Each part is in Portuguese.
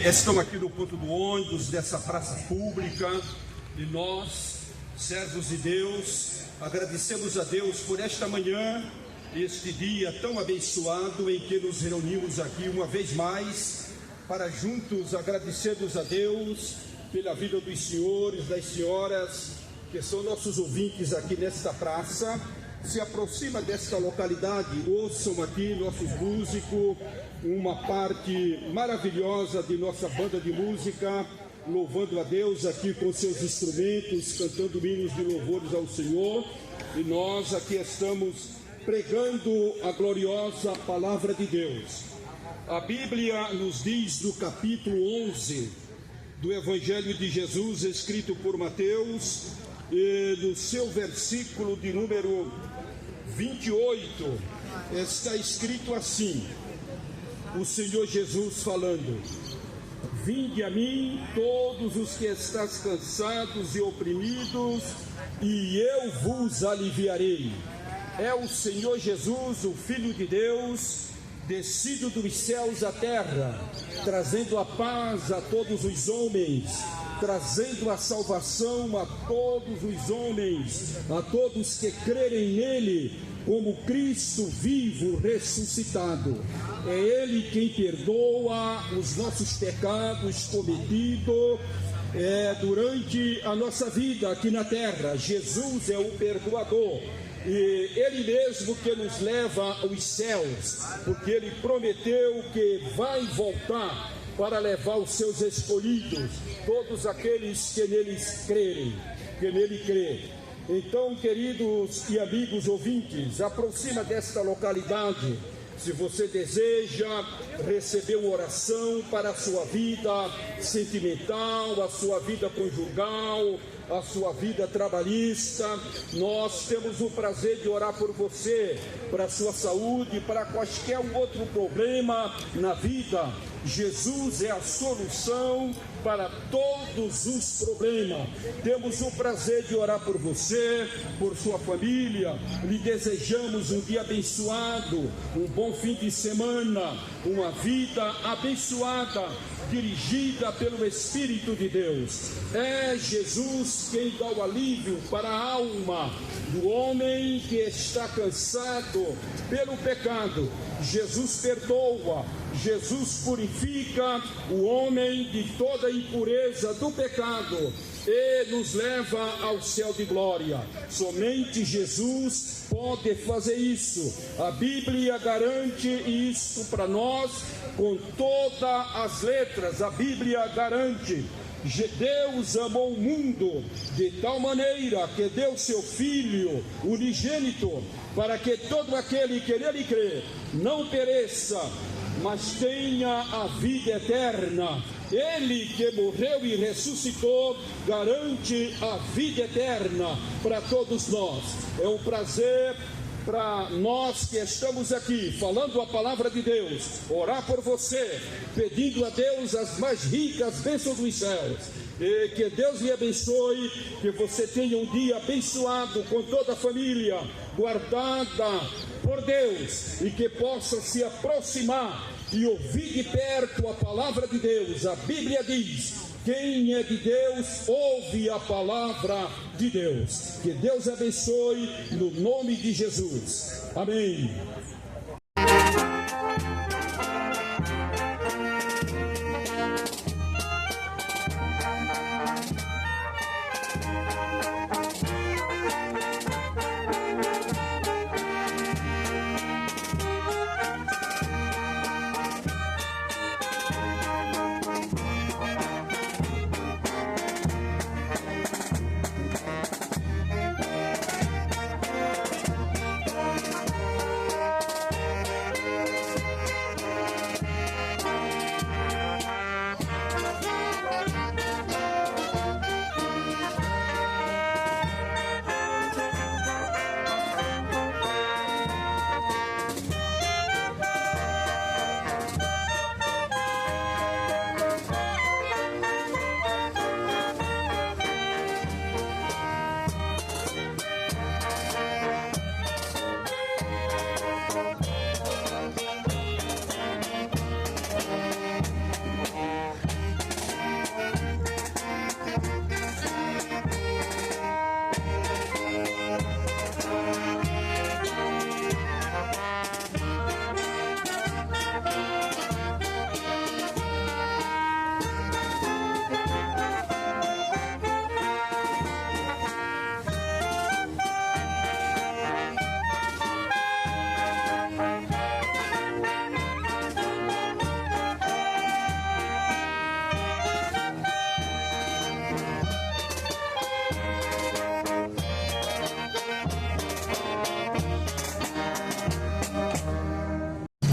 Estamos aqui no ponto do ônibus dessa praça pública e nós, servos de Deus, agradecemos a Deus por esta manhã, este dia tão abençoado em que nos reunimos aqui uma vez mais para juntos agradecermos a Deus pela vida dos senhores, das senhoras que são nossos ouvintes aqui nesta praça. Se aproxima desta localidade, ouçam aqui nossos músicos, uma parte maravilhosa de nossa banda de música, louvando a Deus aqui com seus instrumentos, cantando hinos de louvores ao Senhor. E nós aqui estamos pregando a gloriosa palavra de Deus. A Bíblia nos diz no capítulo 11 do Evangelho de Jesus, escrito por Mateus, e no seu versículo de número 28, está escrito assim, o Senhor Jesus falando: vinde a mim todos os que estáis cansados e oprimidos, e eu vos aliviarei. É o Senhor Jesus, o Filho de Deus, descido dos céus à terra, trazendo a paz a todos os homens, trazendo a salvação a todos os homens, a todos que crerem nele, como Cristo vivo, ressuscitado. É Ele quem perdoa os nossos pecados cometidos durante a nossa vida aqui na terra. Jesus é o perdoador. E Ele mesmo que nos leva aos céus, porque Ele prometeu que vai voltar para levar os seus escolhidos, todos aqueles que neles crerem, que nele crê. Então, queridos e amigos ouvintes, aproxima desta localidade. Se você deseja receber uma oração para a sua vida sentimental, a sua vida conjugal, a sua vida trabalhista, nós temos o prazer de orar por você, para a sua saúde, para qualquer outro problema na vida. Jesus é a solução para todos os problemas. Temos o prazer de orar por você, por sua família. Lhe desejamos um dia abençoado, um bom fim de semana, uma vida abençoada, dirigida pelo Espírito de Deus. É Jesus quem dá o alívio para a alma do homem que está cansado pelo pecado. Jesus perdoa, Jesus purifica o homem de toda a impureza do pecado e nos leva ao céu de glória. Somente Jesus pode fazer isso. A Bíblia garante isso para nós com todas as letras. A Bíblia garante. Deus amou o mundo de tal maneira que deu seu Filho unigênito, para que todo aquele que nele crê não pereça, mas tenha a vida eterna. Ele que morreu e ressuscitou garante a vida eterna para todos nós. É um prazer para nós que estamos aqui falando a palavra de Deus, orar por você, pedindo a Deus as mais ricas bênçãos dos céus. E que Deus lhe abençoe, que você tenha um dia abençoado com toda a família, guardada por Deus, e que possa se aproximar e ouvir de perto a palavra de Deus. A Bíblia diz: quem é de Deus, ouve a palavra de Deus. Que Deus abençoe no nome de Jesus. Amém.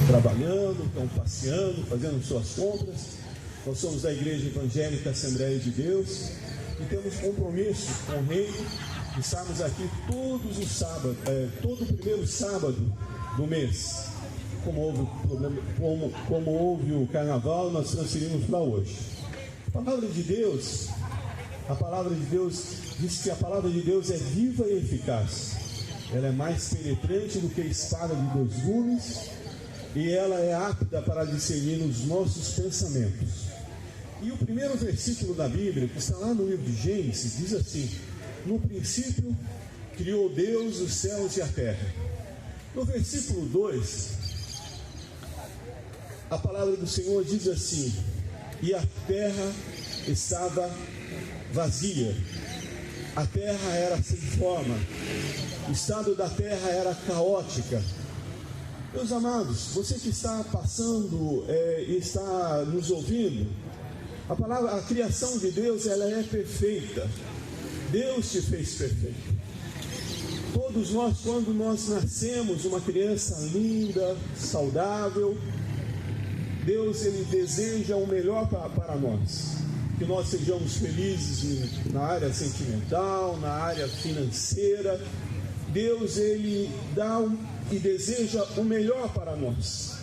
Trabalhando, estão passeando, fazendo suas compras. Nós somos da Igreja Evangélica Assembleia de Deus e temos compromisso com o Reino de estarmos aqui todos os sábados, todo o primeiro sábado do mês. Como houve o carnaval, nós transferimos para hoje. A palavra de Deus diz que a palavra de Deus é viva e eficaz. Ela é mais penetrante do que a espada de 2 gumes, e ela é apta para discernir os nossos pensamentos. E o primeiro versículo da Bíblia, que está lá no livro de Gênesis, diz assim: no princípio criou Deus os céus e a terra. No versículo 2, a palavra do Senhor diz assim: e a terra estava vazia, a terra era sem forma, o estado da terra era caótica. Meus amados, você que está passando e está nos ouvindo, a criação de Deus, ela é perfeita. Deus te fez perfeito. Todos nós, quando nós nascemos, uma criança linda, saudável, Deus, Ele deseja o melhor para nós. Que nós sejamos felizes na área sentimental, na área financeira. Deus, Ele dá e deseja o melhor para nós.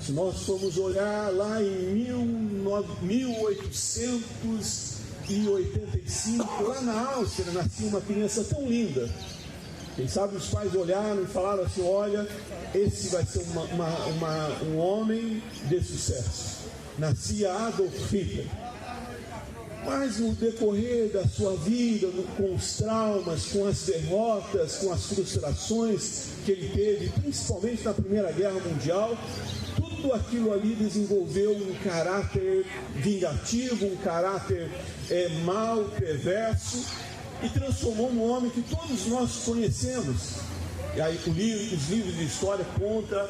Se nós formos olhar lá em 1885, lá na Áustria, nascia uma criança tão linda. Quem sabe os pais olharam e falaram assim: olha, esse vai ser um homem de sucesso. Nascia Adolf Hitler. Mas no decorrer da sua vida, com os traumas, com as derrotas, com as frustrações que ele teve, principalmente na Primeira Guerra Mundial, tudo aquilo ali desenvolveu um caráter vingativo, um caráter mau, perverso, e transformou num homem que todos nós conhecemos. E aí os livros de história contam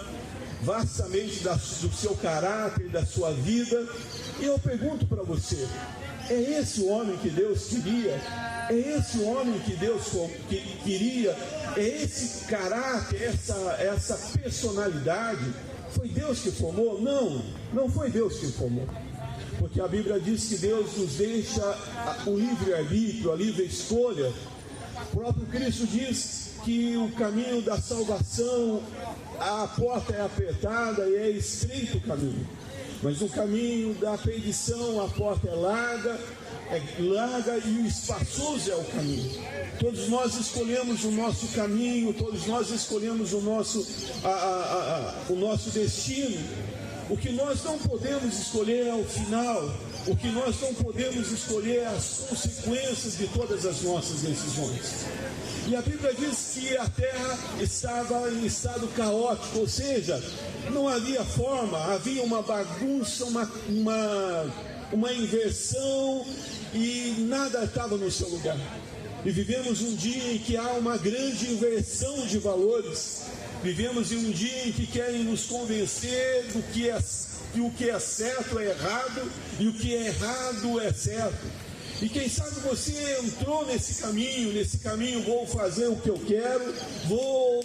vastamente do seu caráter, da sua vida. E eu pergunto para você: É esse o homem que Deus queria? É esse o homem que Deus queria? É esse caráter, essa personalidade? Foi Deus que formou? Não, não foi Deus que formou. Porque a Bíblia diz que Deus nos deixa o livre-arbítrio, a livre escolha. O próprio Cristo diz que o caminho da salvação, a porta é apertada e é estreito o caminho. Mas o caminho da perdição, a porta é larga e o espaçoso é o caminho. Todos nós escolhemos o nosso caminho, todos nós escolhemos o nosso destino. O que nós não podemos escolher é o final. O que nós não podemos escolher é as consequências de todas as nossas decisões. E a Bíblia diz que a terra estava em estado caótico, ou seja, não havia forma, havia uma bagunça, uma inversão e nada estava no seu lugar. E vivemos um dia em que há uma grande inversão de valores. Vivemos em um dia em que querem nos convencer do que o que é certo é errado e o que é errado é certo. E quem sabe você entrou nesse caminho, vou fazer o que eu quero, vou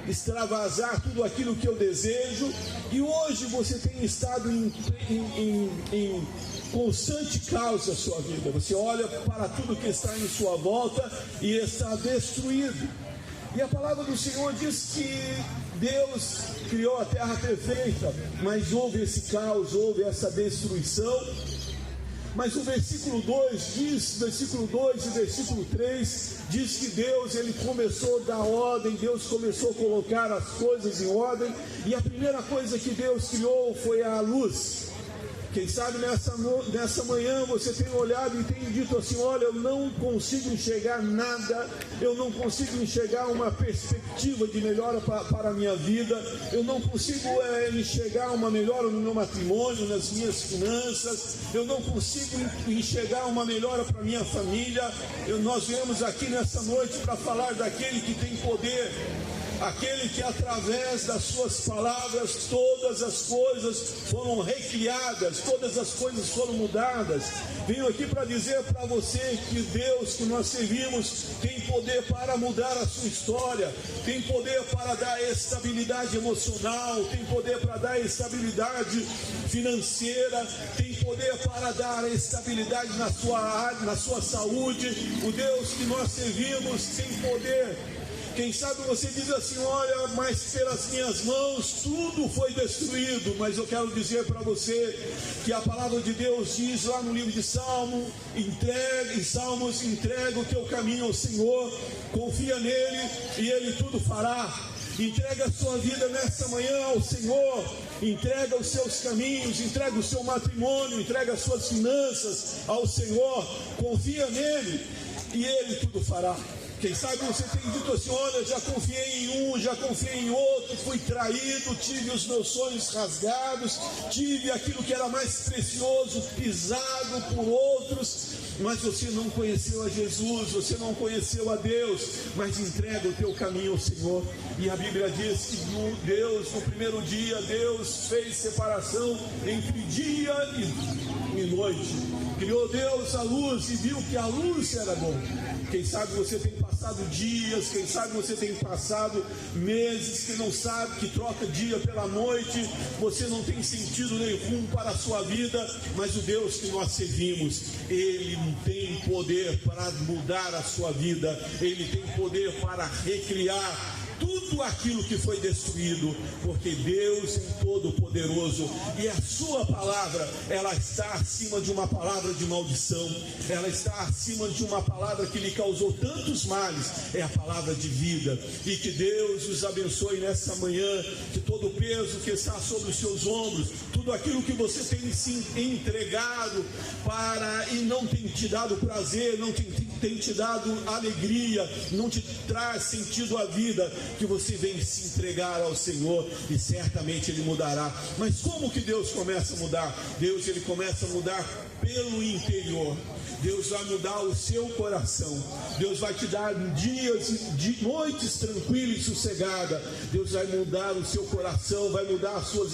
extravasar tudo aquilo que eu desejo, e hoje você tem estado em constante caos na sua vida. Você olha para tudo que está em sua volta e está destruído. E a palavra do Senhor diz que Deus criou a terra perfeita, mas houve esse caos, houve essa destruição. Mas o versículo 2 e versículo 3 diz que Deus, ele começou a dar ordem, Deus começou a colocar as coisas em ordem, e a primeira coisa que Deus criou foi a luz. Quem sabe nessa manhã você tem olhado e tem dito assim: olha, eu não consigo enxergar nada, eu não consigo enxergar uma perspectiva de melhora para a minha vida, eu não consigo enxergar uma melhora no meu matrimônio, nas minhas finanças, eu não consigo enxergar uma melhora para a minha família. Nós viemos aqui nessa noite para falar daquele que tem poder, aquele que através das suas palavras todas as coisas foram recriadas, todas as coisas foram mudadas. Venho aqui para dizer para você que Deus que nós servimos tem poder para mudar a sua história, tem poder para dar estabilidade emocional, tem poder para dar estabilidade financeira, tem poder para dar estabilidade na sua saúde. O Deus que nós servimos tem poder. Quem sabe você diz assim: olha, mas pelas minhas mãos tudo foi destruído. Mas eu quero dizer para você que a palavra de Deus diz lá no livro de Salmos: entrega o teu caminho ao Senhor, confia nele e ele tudo fará. Entrega a sua vida nessa manhã ao Senhor, entrega os seus caminhos, entrega o seu matrimônio, entrega as suas finanças ao Senhor, confia nele e ele tudo fará. Quem sabe você tem dito assim: olha, já confiei em um, já confiei em outro, fui traído, tive os meus sonhos rasgados, tive aquilo que era mais precioso pisado por outros. Mas você não conheceu a Jesus, você não conheceu a Deus. Mas entrega o teu caminho ao Senhor. E a Bíblia diz que no primeiro dia, Deus fez separação entre dia e noite. Criou Deus a luz e viu que a luz era bom. Quem sabe você tem passado dias, quem sabe você tem passado meses que não sabe, que troca dia pela noite, você não tem sentido nenhum para a sua vida. Mas o Deus que nós servimos, Ele tem poder para mudar a sua vida, Ele tem poder para recriar tudo aquilo que foi destruído, porque Deus é todo-poderoso, e a sua palavra, ela está acima de uma palavra de maldição, ela está acima de uma palavra que lhe causou tantos males, é a palavra de vida. E que Deus os abençoe nessa manhã, que todo o peso que está sobre os seus ombros, tudo aquilo que você tem se entregado para e não tem te dado prazer, não tem tem te dado alegria, não te traz sentido à vida, que você vem se entregar ao Senhor e certamente Ele mudará. Mas como que Deus começa a mudar? Deus, Ele começa a mudar pelo interior. Deus vai mudar o seu coração. Deus vai te dar noites tranquilas e sossegadas. Deus vai mudar o seu coração, vai mudar as suas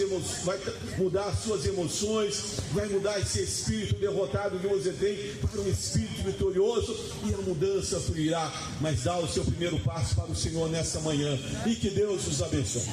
emoções, vai mudar esse espírito derrotado que você tem para um espírito vitorioso, e a mudança fluirá. Mas dá o seu primeiro passo para o Senhor nessa manhã, e que Deus os abençoe.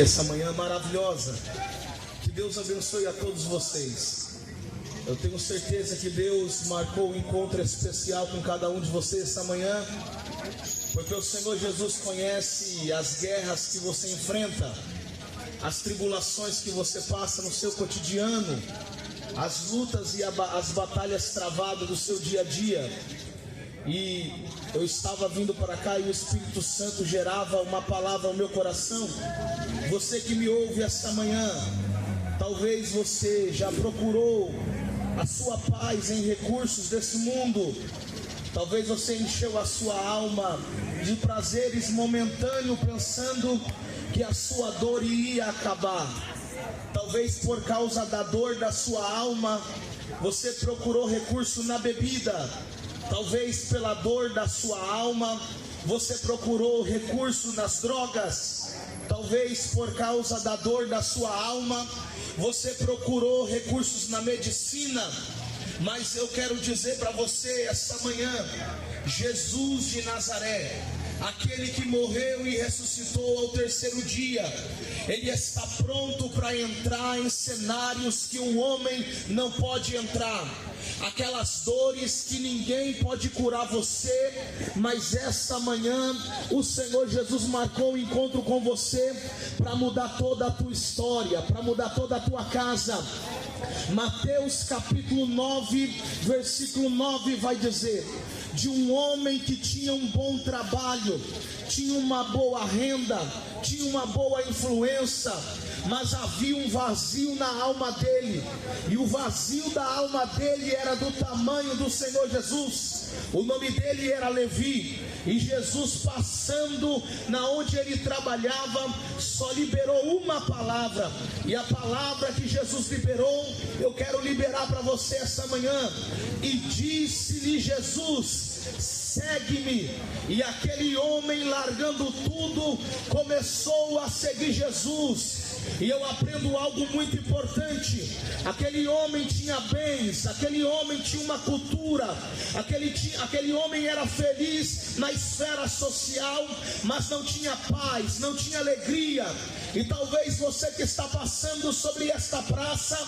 Essa manhã maravilhosa, que Deus abençoe a todos vocês. Eu tenho certeza que Deus marcou um encontro especial com cada um de vocês essa manhã, porque o Senhor Jesus conhece as guerras que você enfrenta, as tribulações que você passa no seu cotidiano, as lutas e as batalhas travadas do seu dia a dia. E eu estava vindo para cá e o Espírito Santo gerava uma palavra ao meu coração. Você que me ouve esta manhã, talvez você já procurou a sua paz em recursos desse mundo. Talvez você encheu a sua alma de prazeres momentâneos, pensando que a sua dor iria acabar. Talvez por causa da dor da sua alma, você procurou recurso na bebida. Talvez pela dor da sua alma, você procurou recurso nas drogas. Talvez por causa da dor da sua alma, você procurou recursos na medicina. Mas eu quero dizer para você essa manhã, Jesus de Nazaré, aquele que morreu e ressuscitou ao terceiro dia, Ele está pronto para entrar em cenários que um homem não pode entrar. Aquelas dores que ninguém pode curar você, mas esta manhã o Senhor Jesus marcou um encontro com você para mudar toda a tua história, para mudar toda a tua casa. Mateus capítulo 9, versículo 9 vai dizer: de um homem que tinha um bom trabalho, tinha uma boa renda, tinha uma boa influência, mas havia um vazio na alma dele, e o vazio da alma dele era do tamanho do Senhor Jesus. O nome dele era Levi, e Jesus, passando na onde ele trabalhava, só liberou uma palavra, e a palavra que Jesus liberou, eu quero liberar para você essa manhã. E disse-lhe Jesus: segue-me. E aquele homem, largando tudo, começou a seguir Jesus. E eu aprendo algo muito importante. Aquele homem tinha bens, aquele homem tinha uma cultura, aquele homem era feliz na esfera social, mas não tinha paz, não tinha alegria. E talvez você que está passando sobre esta praça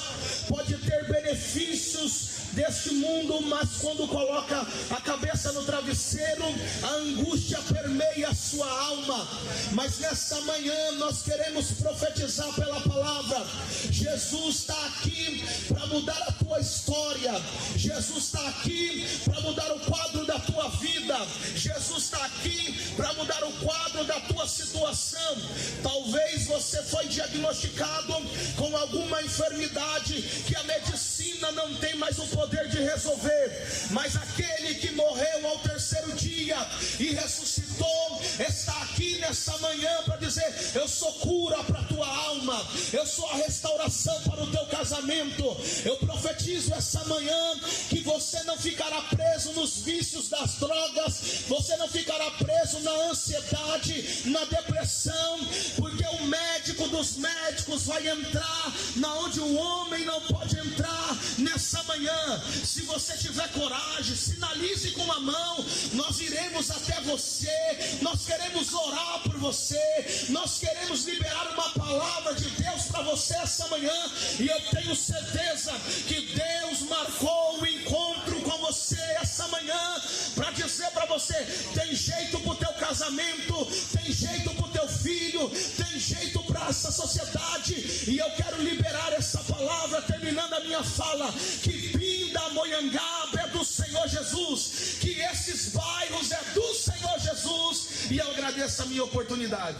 pode ter benefícios deste mundo, mas quando coloca a cabeça no travesseiro, a angústia permeia a sua alma. Mas nessa manhã nós queremos profetizar pela palavra. Jesus está aqui para mudar a tua história. Jesus está aqui para mudar o quadro da tua vida. Jesus está aqui para mudar o quadro da tua situação. Talvez você foi diagnosticado com alguma enfermidade que a medicina não tem mais o poder de resolver, mas aquele que morreu ao terceiro dia e ressuscitou está aqui nessa manhã para dizer: eu sou cura para a tua alma, eu sou a restauração para o teu casamento. Eu profetizo essa manhã que você não ficará preso nos vícios das drogas, você não ficará preso na ansiedade, na depressão, porque o médico dos médicos vai entrar na onde o homem não pode entrar nessa manhã. Se você tiver coragem, sinalize com a mão, nós iremos até você, nós queremos orar por você, nós queremos liberar uma palavra de Deus para você essa manhã. E eu tenho certeza que Deus marcou o encontro com você essa manhã para dizer para você: tem jeito para o teu casamento, tem jeito para o teu filho, tem jeito para essa sociedade. E eu quero liberar essa palavra, terminando a minha fala, que Pindamonhangaba é do Senhor Jesus, que esses bairros é do Senhor Jesus. E eu agradeço a minha oportunidade.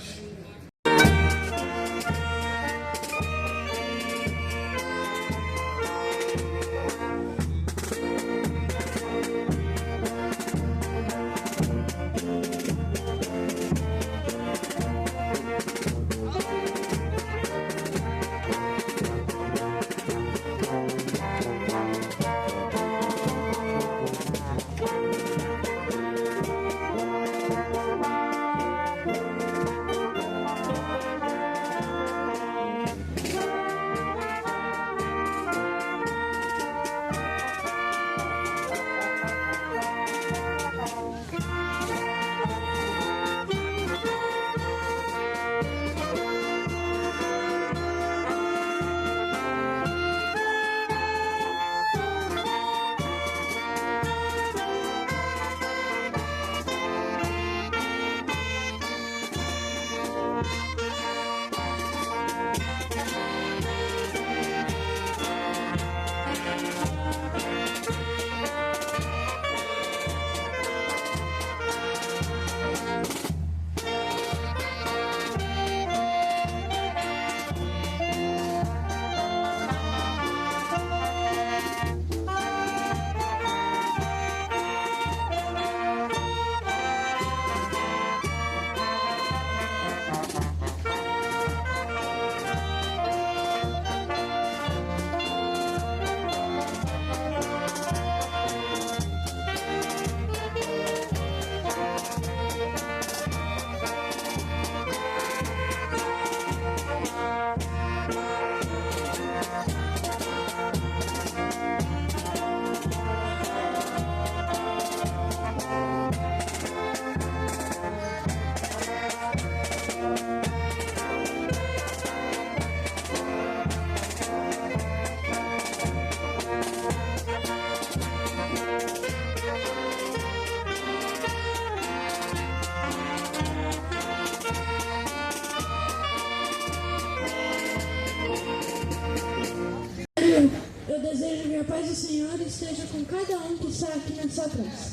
Eu desejo que a paz do Senhor esteja com cada um que está aqui nessa praça.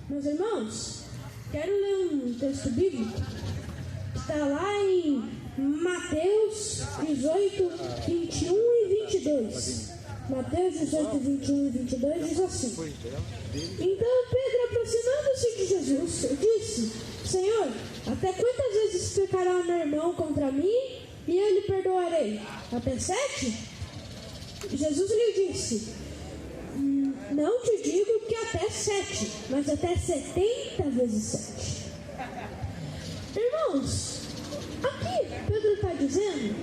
Meus irmãos, quero ler um texto bíblico que está lá em Mateus 18, 21 e 22. Mateus 18, 21 e 22 diz assim: Então Pedro, aproximando-se de Jesus, disse: Senhor, até quantas vezes pecará meu irmão contra mim e eu lhe perdoarei? Até 7? Jesus lhe disse: Não te digo que até 7, mas até 70 vezes 7. Irmãos, aqui Pedro está dizendo,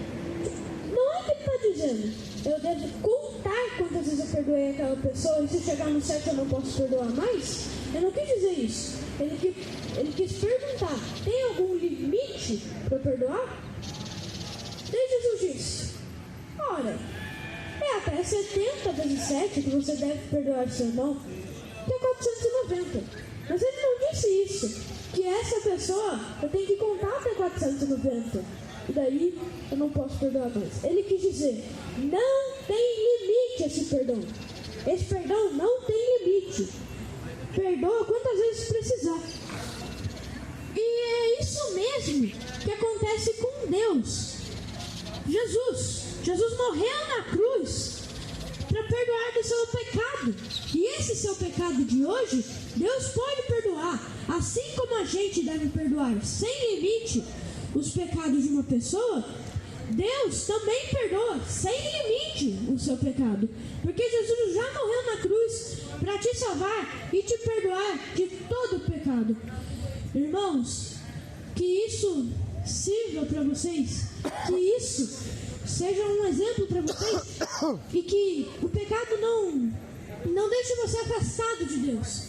não é que ele está dizendo, eu devo contar quantas vezes eu perdoei aquela pessoa e se chegar no 7 eu não posso perdoar mais. Eu não quis dizer isso. Ele quis perguntar, tem algum limite para perdoar? Daí Jesus disse, ora, é até 70 vezes 7 que você deve perdoar seu irmão, que é 490. Mas ele não disse isso, que essa pessoa eu tenho que contar até 490. E daí eu não posso perdoar mais. Ele quis dizer, não tem limite esse perdão. Esse perdão não tem limite. Perdoa quantas vezes precisar. E é isso mesmo que acontece com Deus. Jesus morreu na cruz para perdoar do seu pecado. E esse seu pecado de hoje, Deus pode perdoar. Assim como a gente deve perdoar sem limite os pecados de uma pessoa, Deus também perdoa sem limite o seu pecado. Porque Jesus já morreu na cruz para te salvar e te perdoar de todo o pecado. Irmãos, que isso sirva para vocês, que isso seja um exemplo para vocês e que o pecado não deixe você afastado de Deus,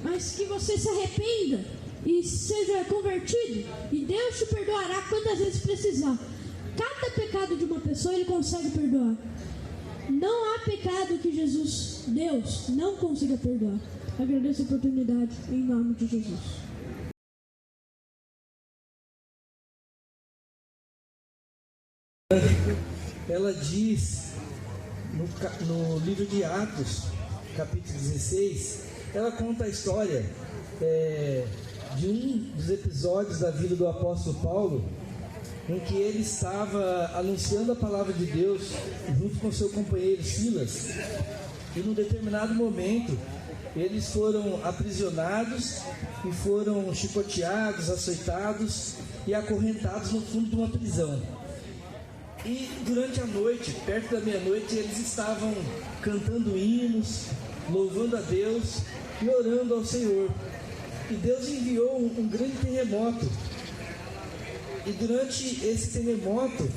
mas que você se arrependa e seja convertido e Deus te perdoará quantas vezes precisar. Cada pecado de uma pessoa Ele consegue perdoar. Não há pecado que Deus não consiga perdoar. Agradeço a oportunidade em nome de Jesus. Ela diz no livro de Atos, capítulo 16, ela conta a história de um dos episódios da vida do apóstolo Paulo, em que ele estava anunciando a palavra de Deus junto com seu companheiro Silas, e num determinado momento eles foram aprisionados e foram chicoteados, açoitados e acorrentados no fundo de uma prisão. E durante a noite, perto da meia-noite, eles estavam cantando hinos, louvando a Deus e orando ao Senhor. E Deus enviou um grande terremoto. E durante esse terremoto,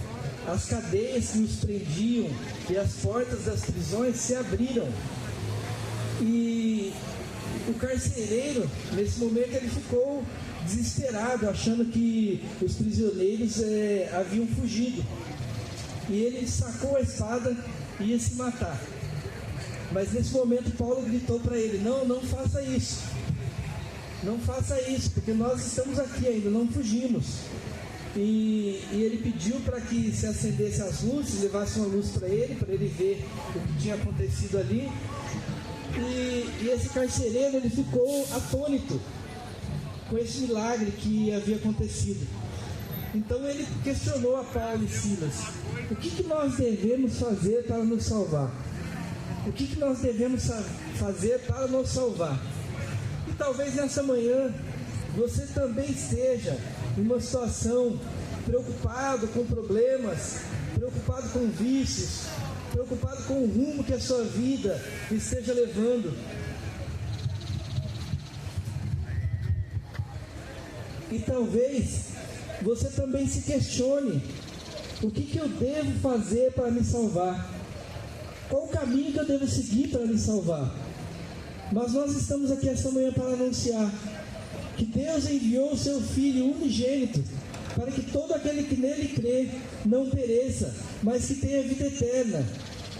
as cadeias que os prendiam e as portas das prisões se abriram. E o carcereiro, nesse momento, ele ficou desesperado, achando que os prisioneiros haviam fugido. E ele sacou a espada e ia se matar. Mas nesse momento Paulo gritou para ele, não faça isso. Não faça isso, porque nós estamos aqui ainda, não fugimos. E ele pediu para que se acendesse as luzes, levasse uma luz para ele ver o que tinha acontecido ali. E esse carcereiro, ele ficou atônito com esse milagre que havia acontecido. Então ele questionou a Paulo e Silas, o que nós devemos fazer para nos salvar? O que nós devemos fazer para nos salvar? E talvez nessa manhã você também esteja em uma situação preocupado com problemas, preocupado com vícios, preocupado com o rumo que a sua vida esteja levando. E talvez você também se questione, o que eu devo fazer para me salvar? Qual o caminho que eu devo seguir para me salvar? Mas nós estamos aqui esta manhã para anunciar que Deus enviou o seu Filho unigênito para que todo aquele que nele crê não pereça, mas que tenha vida eterna.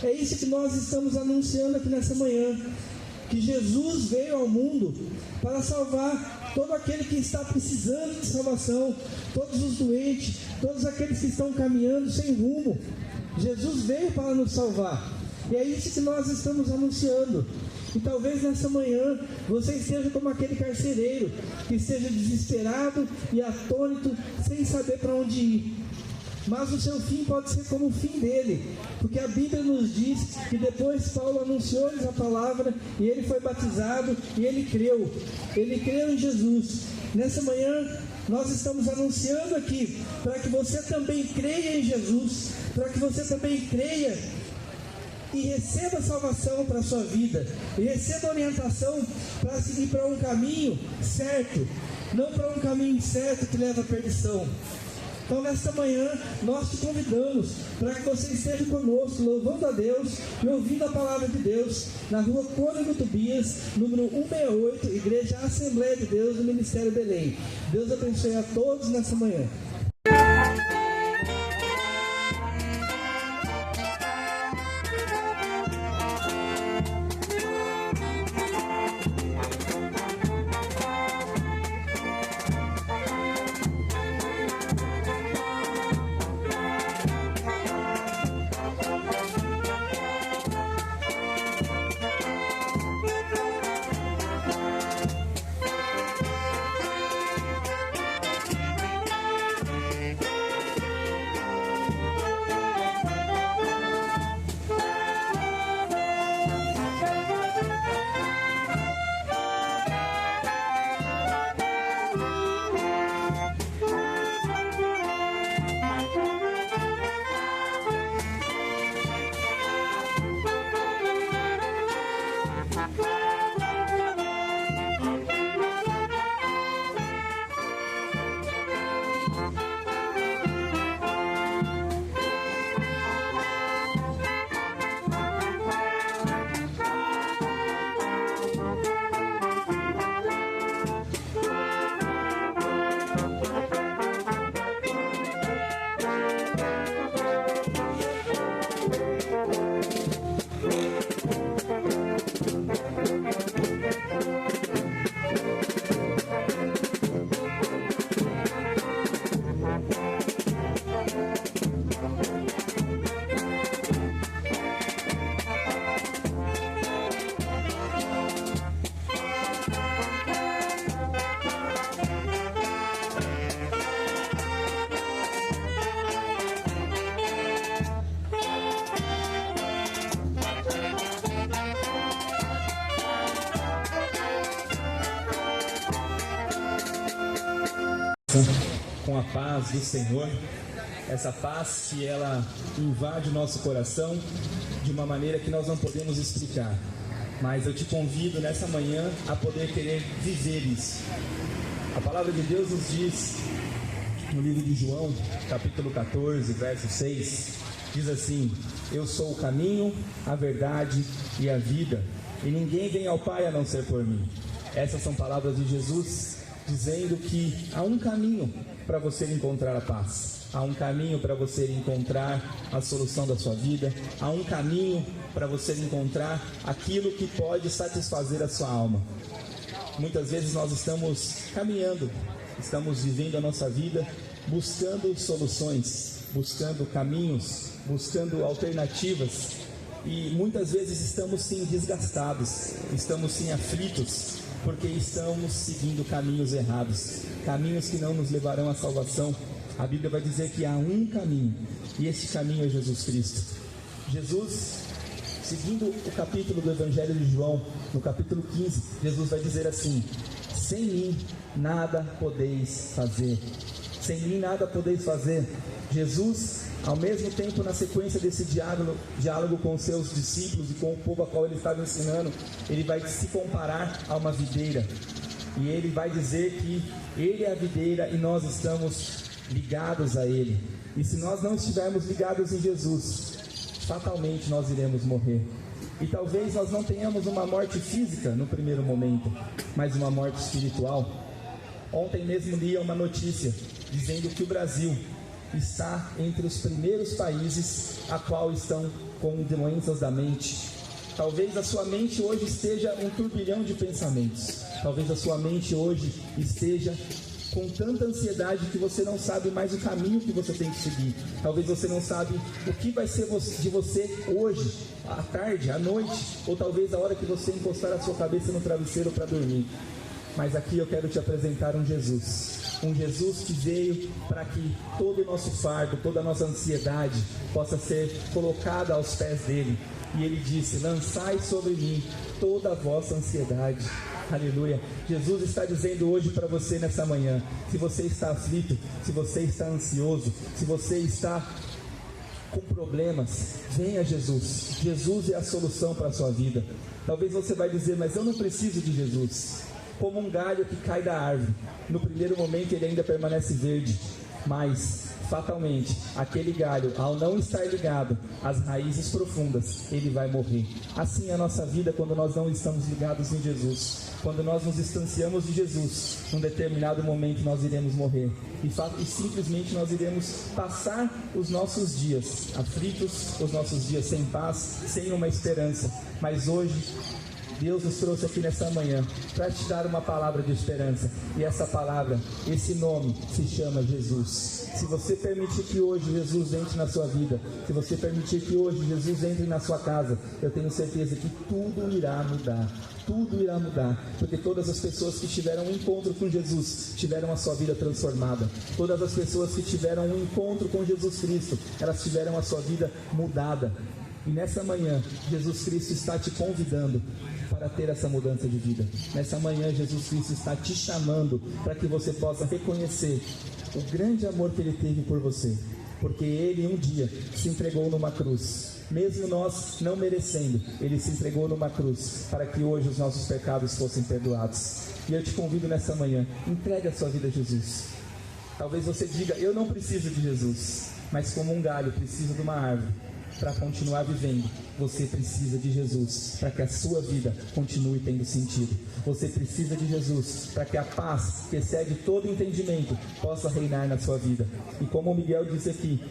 É isso que nós estamos anunciando aqui nessa manhã, que Jesus veio ao mundo para salvar todo aquele que está precisando de salvação, todos os doentes, todos aqueles que estão caminhando sem rumo. Jesus veio para nos salvar, e é isso que nós estamos anunciando. E talvez nessa manhã você esteja como aquele carcereiro, que esteja desesperado e atônito, sem saber para onde ir. Mas o seu fim pode ser como o fim dele, porque a Bíblia nos diz que depois Paulo anunciou-lhes a palavra, e ele foi batizado, e ele creu em Jesus. Nessa manhã nós estamos anunciando aqui, para que você também creia em Jesus, para que você também creia e receba salvação para a sua vida, e receba orientação para seguir para um caminho certo, não para um caminho incerto que leva à perdição. Então nesta manhã nós te convidamos para que você esteja conosco, louvando a Deus e ouvindo a palavra de Deus, na rua Cônego Tobias, número 168, Igreja Assembleia de Deus do Ministério Belém. Deus abençoe a todos nesta manhã. Com a paz do Senhor, essa paz que ela invade o nosso coração de uma maneira que nós não podemos explicar, mas eu te convido nessa manhã a poder querer viver isso. A palavra de Deus nos diz no livro de João, capítulo 14, verso 6, diz assim: eu sou o caminho, a verdade e a vida, e ninguém vem ao Pai a não ser por mim. Essas são palavras de Jesus, dizendo que há um caminho para você encontrar a paz, há um caminho para você encontrar a solução da sua vida, há um caminho para você encontrar aquilo que pode satisfazer a sua alma. Muitas vezes nós estamos caminhando, estamos vivendo a nossa vida buscando soluções, buscando caminhos, buscando alternativas, e muitas vezes estamos sim desgastados, estamos sim aflitos, porque estamos seguindo caminhos errados, caminhos que não nos levarão à salvação. A Bíblia vai dizer que há um caminho, e esse caminho é Jesus Cristo. Jesus, seguindo o capítulo do Evangelho de João, no capítulo 15, Jesus vai dizer assim: sem mim nada podeis fazer. Sem mim nada podeis fazer. Jesus, ao mesmo tempo, na sequência desse diálogo com os seus discípulos e com o povo a qual ele estava ensinando, ele vai se comparar a uma videira, e ele vai dizer que ele é a videira e nós estamos ligados a ele, e se nós não estivermos ligados em Jesus, fatalmente nós iremos morrer. E talvez nós não tenhamos uma morte física no primeiro momento, mas uma morte espiritual. Ontem mesmo li uma notícia dizendo que o Brasil está entre os primeiros países a qual estão com doenças da mente. Talvez a sua mente hoje esteja um turbilhão de pensamentos. Talvez a sua mente hoje esteja com tanta ansiedade que você não sabe mais o caminho que você tem que seguir. Talvez você não sabe o que vai ser de você hoje, à tarde, à noite, ou talvez a hora que você encostar a sua cabeça no travesseiro para dormir. Mas aqui eu quero te apresentar um Jesus que veio para que todo o nosso fardo, toda a nossa ansiedade possa ser colocada aos pés dele. E ele disse: lançai sobre mim toda a vossa ansiedade. Aleluia. Jesus está dizendo hoje para você nessa manhã: se você está aflito, se você está ansioso, se você está com problemas, venha a Jesus. Jesus é a solução para a sua vida. Talvez você vai dizer, mas eu não preciso de Jesus. Como um galho que cai da árvore, no primeiro momento ele ainda permanece verde, mas fatalmente, aquele galho, ao não estar ligado às raízes profundas, ele vai morrer. Assim é a nossa vida quando nós não estamos ligados em Jesus. Quando nós nos distanciamos de Jesus, num determinado momento nós iremos morrer. E simplesmente nós iremos passar os nossos dias aflitos, os nossos dias sem paz, sem uma esperança. Mas hoje, Deus nos trouxe aqui nessa manhã para te dar uma palavra de esperança. E essa palavra, esse nome se chama Jesus. Se você permitir que hoje Jesus entre na sua vida, se você permitir que hoje Jesus entre na sua casa, eu tenho certeza que tudo irá mudar. Tudo irá mudar, porque todas as pessoas que tiveram um encontro com Jesus tiveram a sua vida transformada. Todas as pessoas que tiveram um encontro com Jesus Cristo, elas tiveram a sua vida mudada. E nessa manhã, Jesus Cristo está te convidando para ter essa mudança de vida. Nessa manhã, Jesus Cristo está te chamando para que você possa reconhecer o grande amor que Ele teve por você. Porque Ele um dia se entregou numa cruz. Mesmo nós não merecendo, Ele se entregou numa cruz para que hoje os nossos pecados fossem perdoados. E eu te convido nessa manhã, entregue a sua vida a Jesus. Talvez você diga, eu não preciso de Jesus, mas como um galho precisa de uma árvore para continuar vivendo, você precisa de Jesus para que a sua vida continue tendo sentido. Você precisa de Jesus para que a paz que excede todo entendimento possa reinar na sua vida. E como o Miguel disse aqui,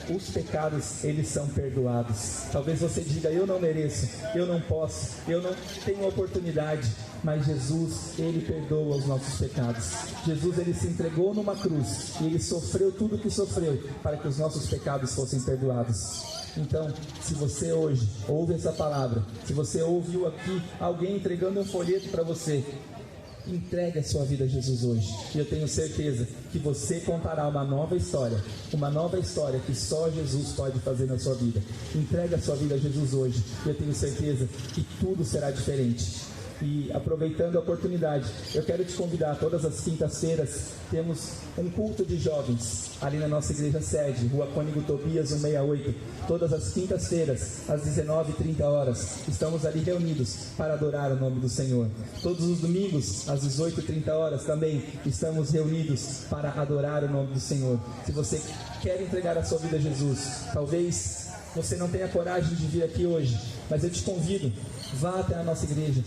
os pecados, eles são perdoados. Talvez você diga, eu não mereço, eu não posso, eu não tenho oportunidade, mas Jesus, Ele perdoa os nossos pecados. Jesus, Ele se entregou numa cruz e Ele sofreu tudo o que sofreu para que os nossos pecados fossem perdoados. Então, se você hoje ouve essa palavra, se você ouviu aqui alguém entregando um folheto para você, entregue a sua vida a Jesus hoje. E eu tenho certeza que você contará uma nova história que só Jesus pode fazer na sua vida. Entregue a sua vida a Jesus hoje. E eu tenho certeza que tudo será diferente. E aproveitando a oportunidade, eu quero te convidar, todas as quintas-feiras temos um culto de jovens ali na nossa igreja sede, Rua Cônigo Tobias 168. Todas as quintas-feiras, às 19h30, estamos ali reunidos para adorar o nome do Senhor. Todos os domingos, às 18h30 também, estamos reunidos para adorar o nome do Senhor. Se você quer entregar a sua vida a Jesus, talvez você não tenha coragem de vir aqui hoje, mas eu te convido, vá até a nossa igreja,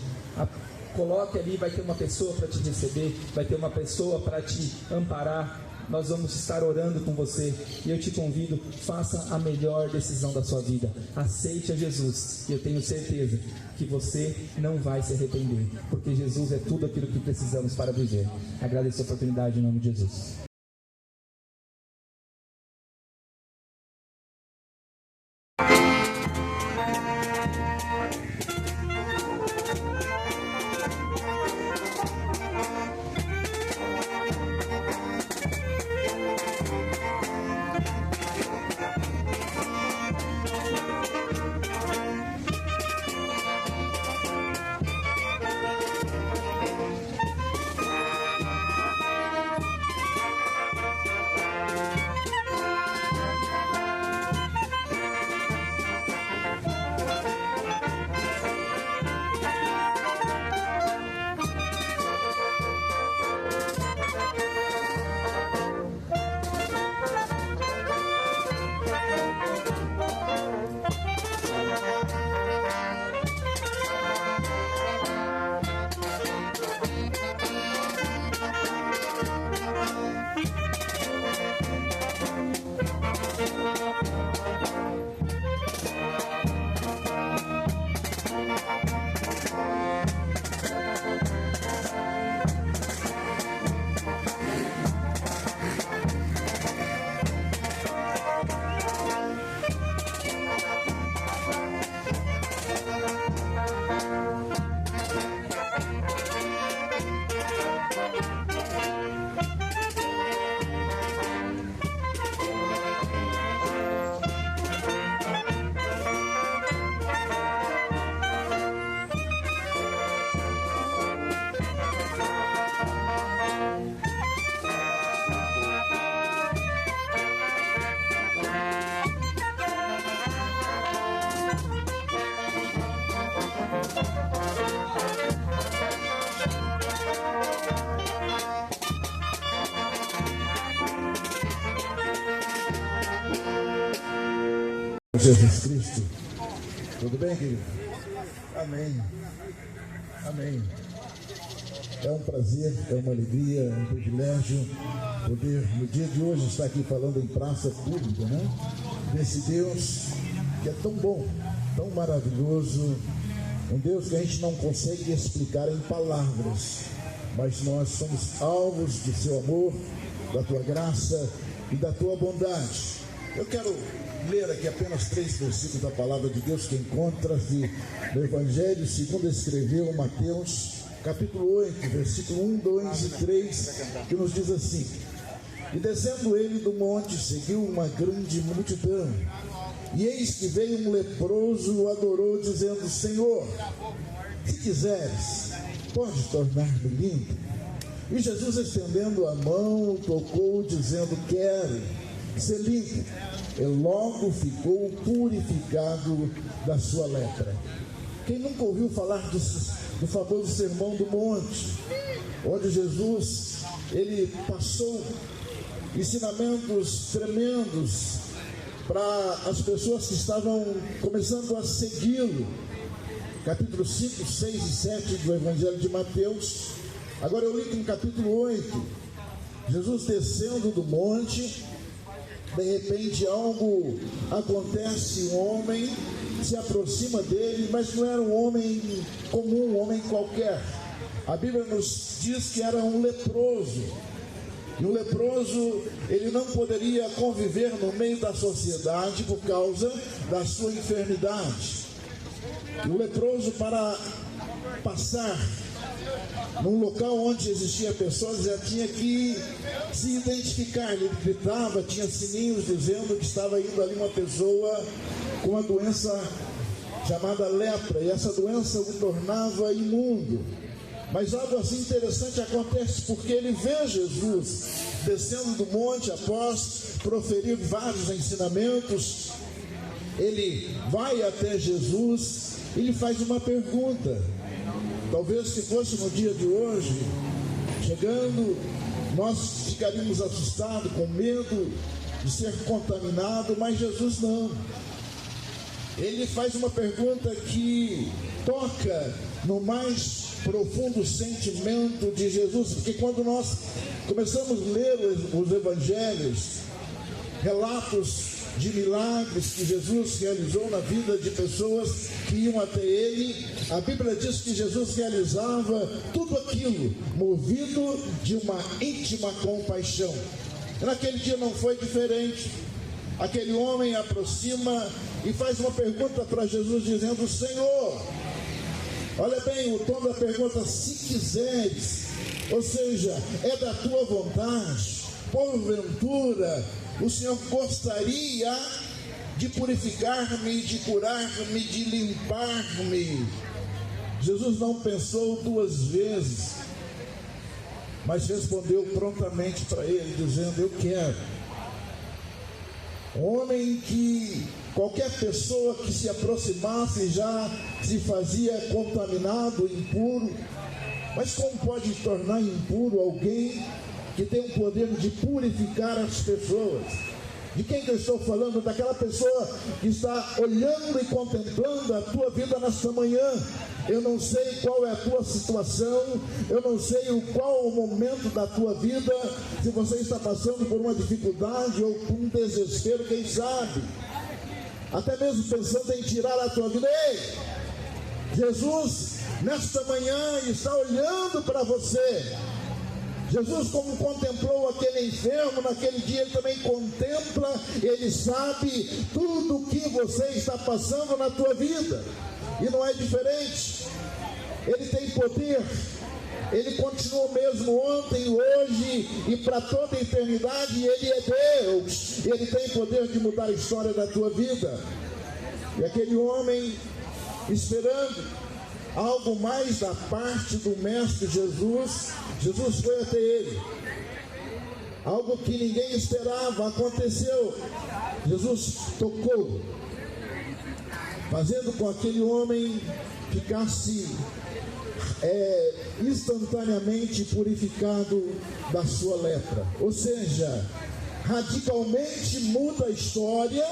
coloque ali, vai ter uma pessoa para te receber, vai ter uma pessoa para te amparar. Nós vamos estar orando com você e eu te convido, faça a melhor decisão da sua vida, aceite a Jesus e eu tenho certeza que você não vai se arrepender, porque Jesus é tudo aquilo que precisamos para viver. Agradeço a oportunidade em nome de Jesus. Jesus Cristo. Tudo bem, querido? Amém. Amém. É um prazer, é uma alegria, é um privilégio poder, no dia de hoje, estar aqui falando em praça pública, né? Desse Deus que é tão bom, tão maravilhoso, um Deus que a gente não consegue explicar em palavras, mas nós somos alvos do seu amor, da tua graça e da tua bondade. Eu quero ler aqui apenas 3 versículos da palavra de Deus que encontra-se no Evangelho segundo escreveu Mateus, capítulo 8, versículo 1, 2 e 3, que nos diz assim: E descendo ele do monte, seguiu uma grande multidão, e eis que veio um leproso e o adorou, dizendo: Senhor, se quiseres, pode tornar-me limpo. E Jesus, estendendo a mão, o tocou, dizendo: Quero ser limpo. E logo ficou purificado da sua lepra. Quem nunca ouviu falar do famoso Sermão do Monte, onde Jesus, ele passou ensinamentos tremendos para as pessoas que estavam começando a segui-lo. Capítulo 5, 6 e 7 do Evangelho de Mateus. Agora eu li no capítulo 8, Jesus descendo do monte, de repente algo acontece, um homem se aproxima dele, mas não era um homem comum, um homem qualquer. A Bíblia nos diz que era um leproso. E o leproso, ele não poderia conviver no meio da sociedade por causa da sua enfermidade. E o leproso, para passar num local onde existia pessoas, já tinha que se identificar. Ele gritava, tinha sininhos dizendo que estava indo ali uma pessoa com uma doença chamada lepra, e essa doença o tornava imundo. Mas algo assim interessante acontece, porque ele vê Jesus descendo do monte após proferir vários ensinamentos. Ele vai até Jesus e lhe faz uma pergunta. Talvez se fosse no dia de hoje, chegando, nós ficaríamos assustados, com medo de ser contaminado, mas Jesus não. Ele faz uma pergunta que toca no mais profundo sentimento de Jesus, porque quando nós começamos a ler os evangelhos, relatos de milagres que Jesus realizou na vida de pessoas que iam até ele, a Bíblia diz que Jesus realizava tudo aquilo movido de uma íntima compaixão. E naquele dia não foi diferente. Aquele homem aproxima e faz uma pergunta para Jesus, dizendo: Senhor, olha bem o tom da pergunta, se quiseres, ou seja, é da tua vontade, porventura o Senhor gostaria de purificar-me, de curar-me, de limpar-me. Jesus não pensou 2 vezes, mas respondeu prontamente para ele, dizendo: eu quero. Um homem que qualquer pessoa que se aproximasse já se fazia contaminado, impuro. Mas como pode tornar impuro alguém que tem o poder de purificar as pessoas? De quem que eu estou falando? Daquela pessoa que está olhando e contemplando a tua vida nesta manhã. Eu não sei qual é a tua situação, eu não sei qual o momento da tua vida, se você está passando por uma dificuldade ou por um desespero, quem sabe, até mesmo pensando em tirar a tua vida. Ei, Jesus nesta manhã está olhando para você. Jesus, como contemplou aquele enfermo naquele dia, ele também contempla, ele sabe tudo o que você está passando na tua vida, e não é diferente. Ele tem poder, ele continua o mesmo ontem, hoje e para toda a eternidade. Ele é Deus, ele tem poder de mudar a história da tua vida. E aquele homem, esperando algo mais da parte do Mestre Jesus, Jesus foi até ele. Algo que ninguém esperava aconteceu. Jesus tocou, fazendo com que aquele homem ficasse instantaneamente purificado da sua lepra. Ou seja, radicalmente muda a história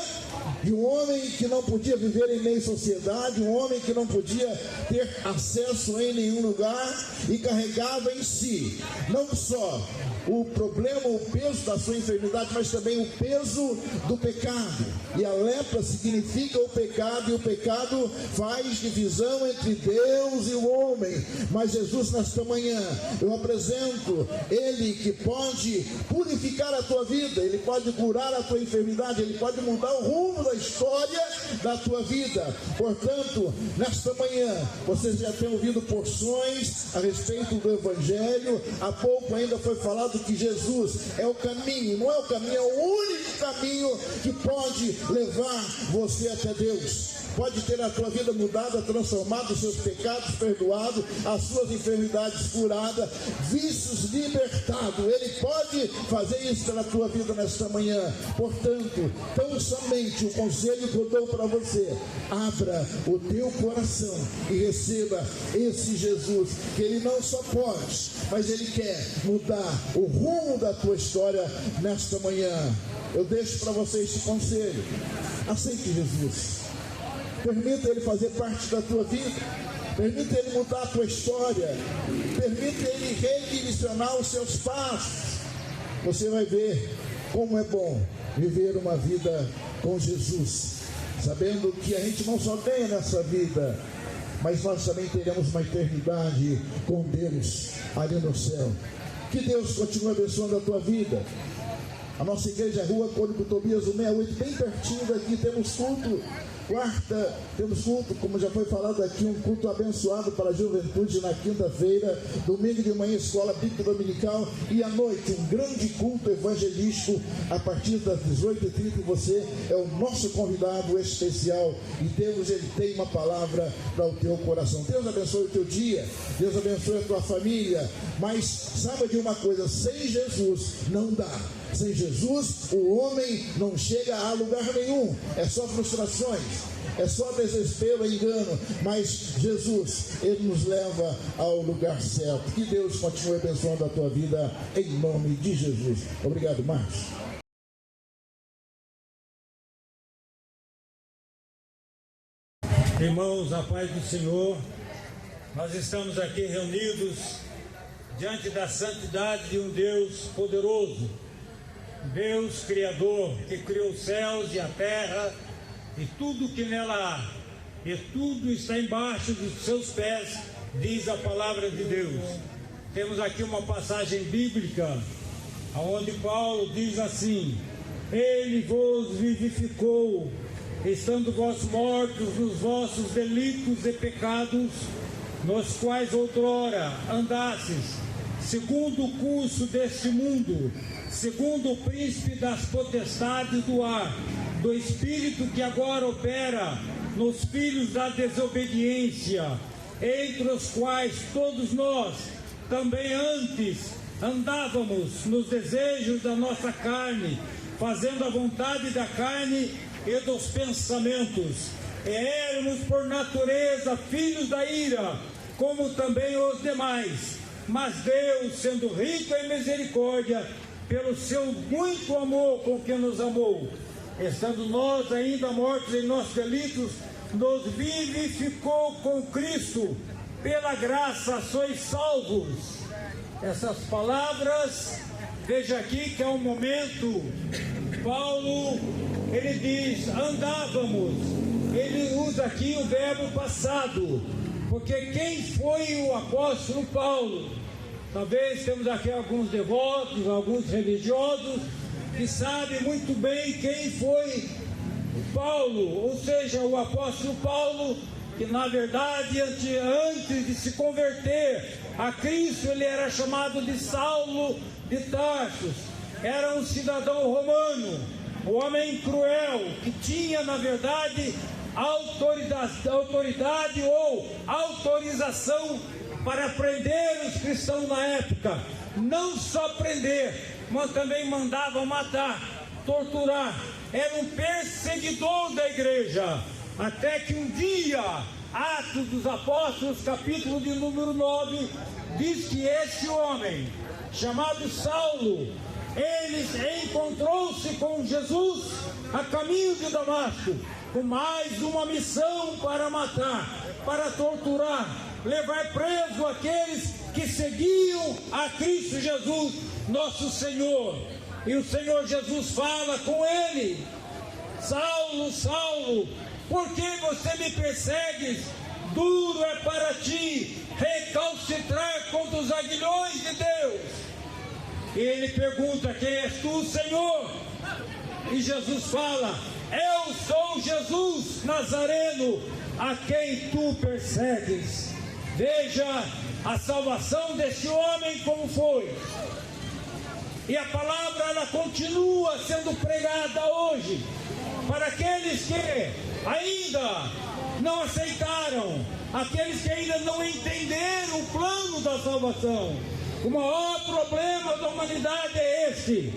de um homem que não podia viver em meio à sociedade, um homem que não podia ter acesso em nenhum lugar e carregava em si não só o problema, o peso da sua enfermidade, mas também o peso do pecado. E a lepra significa o pecado, e o pecado faz divisão entre Deus e o homem. Mas Jesus, nesta manhã, eu apresento Ele que pode purificar a tua vida, Ele pode curar a tua enfermidade, Ele pode mudar o rumo da história da tua vida. Portanto, nesta manhã, vocês já têm ouvido porções a respeito do Evangelho. Há pouco ainda foi falado que Jesus é o caminho, não é o caminho, é o único caminho que pode levar você até Deus. Pode ter a tua vida mudada, transformada, os seus pecados perdoados, as suas enfermidades curadas, vícios libertados. Ele pode fazer isso pela tua vida nesta manhã. Portanto, tão somente o conselho que eu dou para você: abra o teu coração e receba esse Jesus, que Ele não só pode, mas Ele quer mudar o rumo da tua história nesta manhã. Eu deixo para você este conselho: aceite Jesus. Permita Ele fazer parte da tua vida. Permita Ele mudar a tua história. Permita Ele redirecionar os seus passos. Você vai ver como é bom viver uma vida com Jesus, sabendo que a gente não só ganha nessa vida, mas nós também teremos uma eternidade com Deus ali no céu. Que Deus continue abençoando a tua vida. A nossa igreja é Rua Cônigo Tobias 168, bem pertinho daqui. Temos culto quarta, temos culto, como já foi falado aqui, um culto abençoado para a juventude na quinta-feira. Domingo de manhã, escola bíblica dominical, e à noite um grande culto evangelístico a partir das 18h30. Você é o nosso convidado especial, e Deus, Ele tem uma palavra para o teu coração. Deus abençoe o teu dia, Deus abençoe a tua família. Mas saiba de uma coisa: sem Jesus não dá. Sem Jesus, o homem não chega a lugar nenhum. É só frustrações, é só desespero, engano. Mas Jesus, Ele nos leva ao lugar certo. Que Deus continue abençoando a tua vida, em nome de Jesus. Obrigado, Marcos. Irmãos, a paz do Senhor. Nós estamos aqui reunidos diante da santidade de um Deus poderoso, Deus Criador, que criou os céus e a terra e tudo que nela há, e tudo está embaixo dos seus pés, diz a palavra de Deus. Temos aqui uma passagem bíblica, onde Paulo diz assim: Ele vos vivificou, estando vós mortos nos vossos delitos e pecados, nos quais outrora andastes, segundo o curso deste mundo, segundo o príncipe das potestades do ar, do espírito que agora opera nos filhos da desobediência, entre os quais todos nós também antes andávamos nos desejos da nossa carne, fazendo a vontade da carne e dos pensamentos. E éramos por natureza filhos da ira, como também os demais. Mas Deus, sendo rico em misericórdia, pelo seu muito amor com que nos amou, estando nós ainda mortos em nossos delitos, nos vivificou com Cristo. Pela graça sois salvos. Essas palavras, veja aqui que é um momento, Paulo, ele diz, andávamos. Ele usa aqui o verbo passado, porque quem foi o apóstolo Paulo? Talvez temos aqui alguns devotos, alguns religiosos, que sabem muito bem quem foi Paulo, ou seja, o apóstolo Paulo, que na verdade antes de se converter a Cristo, ele era chamado de Saulo de Tarso. Era um cidadão romano, um homem cruel, que tinha na verdade autoridade ou autorização para prender os cristãos na época. Não só prender, mas também mandava matar, torturar. Era um perseguidor da igreja, até que um dia, Atos dos Apóstolos, capítulo de número 9, diz que esse homem, chamado Saulo, ele encontrou-se com Jesus a caminho de Damasco, com mais uma missão para matar, para torturar, levar preso aqueles que seguiam a Cristo Jesus, nosso Senhor. E o Senhor Jesus fala com ele: Saulo, Saulo, por que você me persegues? Duro é para ti recalcitrar contra os aguilhões de Deus. E ele pergunta: quem és tu, Senhor? E Jesus fala: eu sou Jesus Nazareno, a quem tu persegues. Veja a salvação deste homem como foi. E a palavra, ela continua sendo pregada hoje para aqueles que ainda não aceitaram, aqueles que ainda não entenderam o plano da salvação. O maior problema da humanidade é este: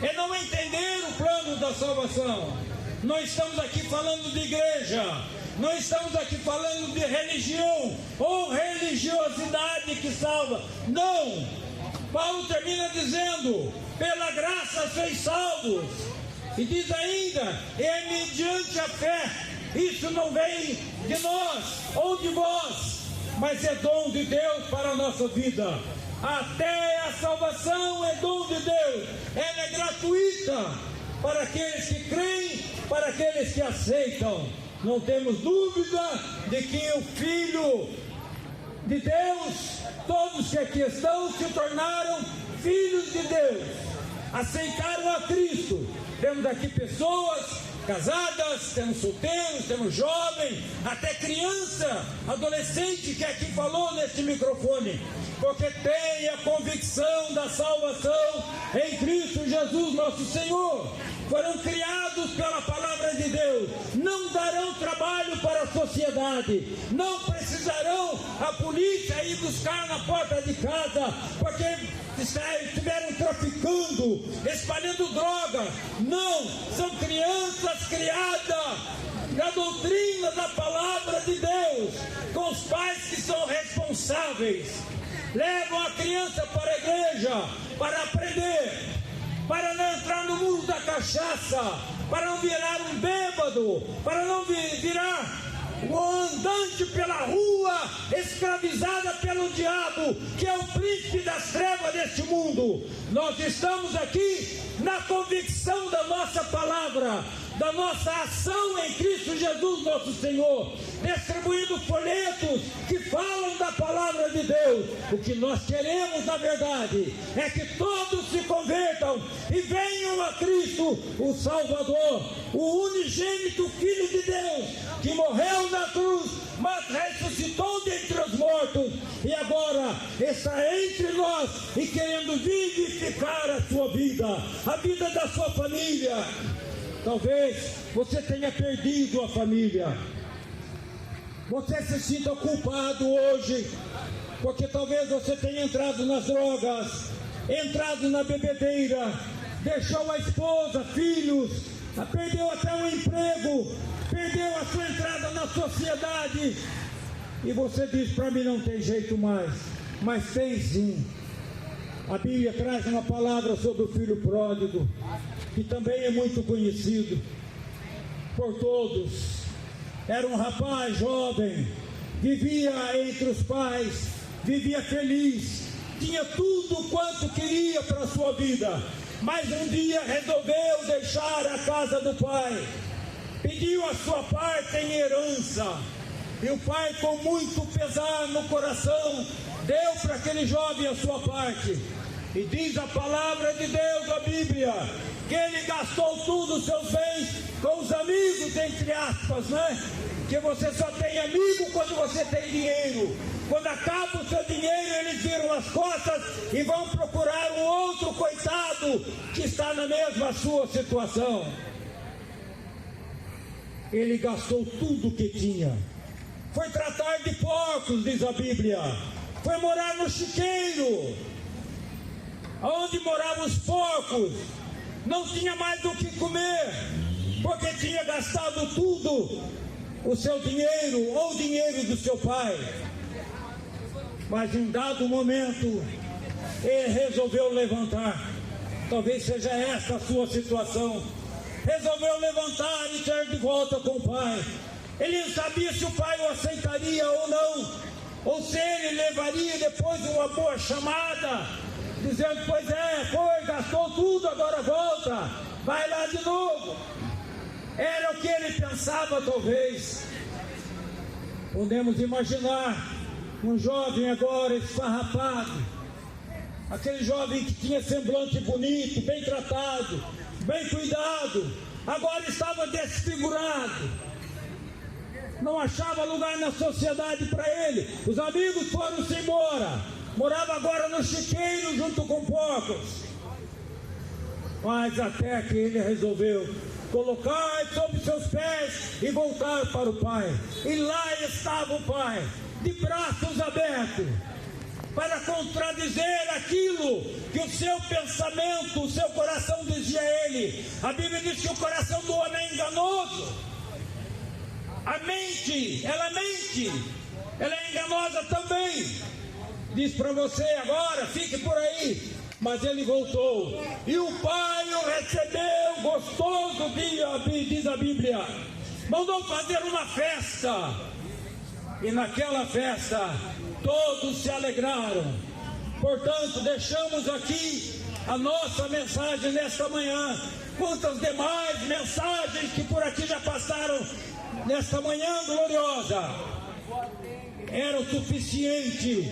é não entender o plano da salvação. Não estamos aqui falando de igreja, não estamos aqui falando de religião ou religiosidade que salva. Não! Paulo termina dizendo: pela graça sois salvos. E diz ainda: é mediante a fé. Isso não vem de nós ou de vós, mas é dom de Deus para a nossa vida. Até a salvação é dom de Deus, ela é gratuita para aqueles que creem, para aqueles que aceitam. Não temos dúvida de que o Filho de Deus, todos que aqui estão, se tornaram filhos de Deus, aceitaram a Cristo. Temos aqui pessoas casadas, temos solteiros, temos jovens, até criança, adolescente que aqui falou neste microfone, porque tem a convicção da salvação em Cristo Jesus nosso Senhor. Foram criados pela palavra de Deus, não darão trabalho para a sociedade, não precisarão a polícia ir buscar na porta de casa, porque estiveram traficando, espalhando droga. Não, são crianças criadas na doutrina da palavra de Deus, com os pais que são responsáveis. Levam a criança para a igreja para aprender, para não entrar no mundo da cachaça, para não virar um bêbado, para não virar um andante pela rua, escravizada pelo diabo, que é o príncipe das trevas deste mundo. Nós estamos aqui na convicção da nossa palavra, da nossa ação em Cristo Jesus nosso Senhor, distribuindo folhetos que falam da palavra de Deus. O que nós queremos, na verdade, é que todos se convertam e venham a Cristo, o Salvador, o unigênito Filho de Deus, que morreu na cruz, mas ressuscitou dentre os mortos e agora está entre nós e querendo vivificar a sua vida, a vida da sua família. Talvez você tenha perdido a família, você se sinta culpado hoje, porque talvez você tenha entrado nas drogas, entrado na bebedeira, deixou a esposa, filhos, perdeu até o emprego, perdeu a sua entrada na sociedade, e você diz: para mim não tem jeito mais. Mas tem sim. A Bíblia traz uma palavra sobre o filho pródigo, que também é muito conhecido por todos. Era um rapaz jovem, vivia entre os pais, vivia feliz, tinha tudo quanto queria para a sua vida, mas um dia resolveu deixar a casa do pai, pediu a sua parte em herança, e o pai, com muito pesar no coração, deu para aquele jovem a sua parte. E diz a palavra de Deus, a Bíblia, que ele gastou tudo os seus bens com os amigos, entre aspas, né? Que você só tem amigo quando você tem dinheiro. Quando acaba o seu dinheiro, eles viram as costas e vão procurar um outro coitado que está na mesma sua situação. Ele gastou tudo que tinha. Foi tratar de porcos, diz a Bíblia. Foi morar no chiqueiro, onde moravam os porcos. Não tinha mais o que comer, porque tinha gastado tudo o seu dinheiro ou o dinheiro do seu pai. Mas em um dado momento ele resolveu levantar Talvez seja essa a sua situação. Resolveu levantar e ter de volta com o pai. Ele não sabia se o pai o aceitaria ou não, ou se ele levaria depois uma boa chamada, dizendo: pois é, foi, gastou tudo, agora volta, vai lá de novo. Era o que ele pensava, talvez. Podemos imaginar um jovem agora esfarrapado, aquele jovem que tinha semblante bonito, bem tratado, bem cuidado, agora estava desfigurado, não achava lugar na sociedade para ele. Os amigos foram-se embora, morava agora no chiqueiro junto com porcos. Mas até que ele resolveu colocar sob seus pés e voltar para o pai. E lá estava o pai, de braços abertos, para contradizer aquilo que o seu pensamento, o seu coração dizia a ele. A Bíblia diz que o coração do homem é enganoso. A mente, ela é enganosa também. Diz para você agora, fique por aí. Mas ele voltou, e o pai o recebeu, gostoso dia, diz a Bíblia. Mandou fazer uma festa, e naquela festa todos se alegraram. Portanto, deixamos aqui a nossa mensagem nesta manhã. Quantas demais mensagens que por aqui já passaram nesta manhã gloriosa eram suficiente,